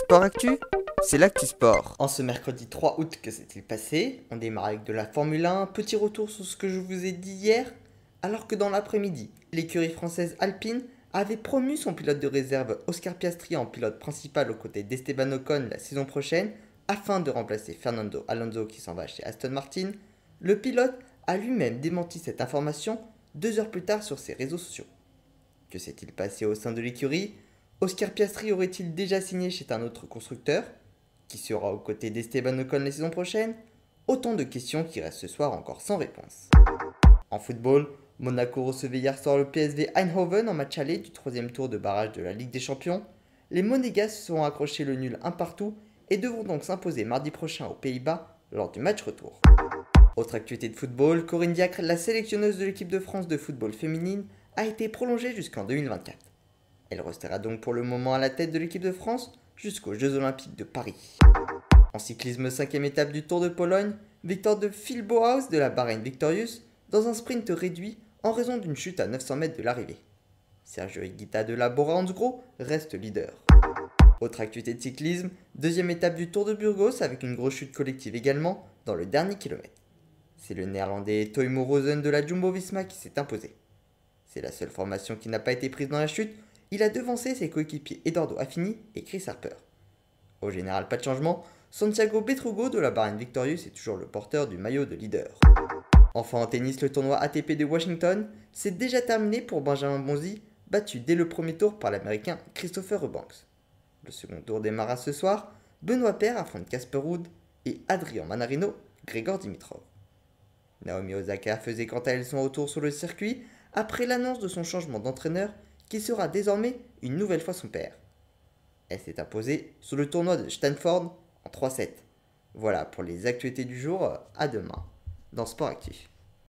Sport Actu, c'est l'actu sport. En ce mercredi 3 août, que s'est-il passé? On démarre avec de la Formule 1, petit retour sur ce que je vous ai dit hier, alors que dans l'après-midi, l'écurie française Alpine avait promu son pilote de réserve Oscar Piastri en pilote principal aux côtés d'Esteban Ocon la saison prochaine, afin de remplacer Fernando Alonso qui s'en va chez Aston Martin. Le pilote a lui-même démenti cette information 2 heures plus tard sur ses réseaux sociaux. Que s'est-il passé au sein de l'écurie? Oscar Piastri aurait-il déjà signé chez un autre constructeur? Qui sera aux côtés d'Esteban Ocon la saison prochaine? Autant de questions qui restent ce soir encore sans réponse. En football, Monaco recevait hier soir le PSV Eindhoven en match aller du 3e tour de barrage de la Ligue des Champions. Les Monégas se sont accrochés le nul un partout et devront donc s'imposer mardi prochain aux Pays-Bas lors du match retour. Autre actualité de football, Corinne Diacre, la sélectionneuse de l'équipe de France de football féminine, a été prolongée jusqu'en 2024. Elle restera donc pour le moment à la tête de l'équipe de France jusqu'aux Jeux Olympiques de Paris. En cyclisme, 5e étape du Tour de Pologne, victoire de Phil Bauhaus de la Bahrain Victorious dans un sprint réduit en raison d'une chute à 900 mètres de l'arrivée. Sergio Higuita de la Bora Hansgrohe reste leader. Autre actualité de cyclisme, 2e étape du Tour de Burgos avec une grosse chute collective également dans le dernier kilomètre. C'est le néerlandais Timo Rosen de la Jumbo-Visma qui s'est imposé. C'est la seule formation qui n'a pas été prise dans la chute. Il a devancé ses coéquipiers Edoardo Affini et Chris Harper. Au général, pas de changement, Santiago Betrugo de la Bahrain Victorious est toujours le porteur du maillot de leader. Enfin en tennis, le tournoi ATP de Washington s'est déjà terminé pour Benjamin Bonzi, battu dès le premier tour par l'américain Christopher Eubanks. Le second tour démarra ce soir, Benoît Paire affronte Casper Ruud et Adrian Manarino, Grigor Dimitrov. Naomi Osaka faisait quant à elle son retour sur le circuit après l'annonce de son changement d'entraîneur qui sera désormais une nouvelle fois son père. Elle s'est imposée sur le tournoi de Stanford en 3-7. Voilà pour les actualités du jour, à demain dans Sport Actif.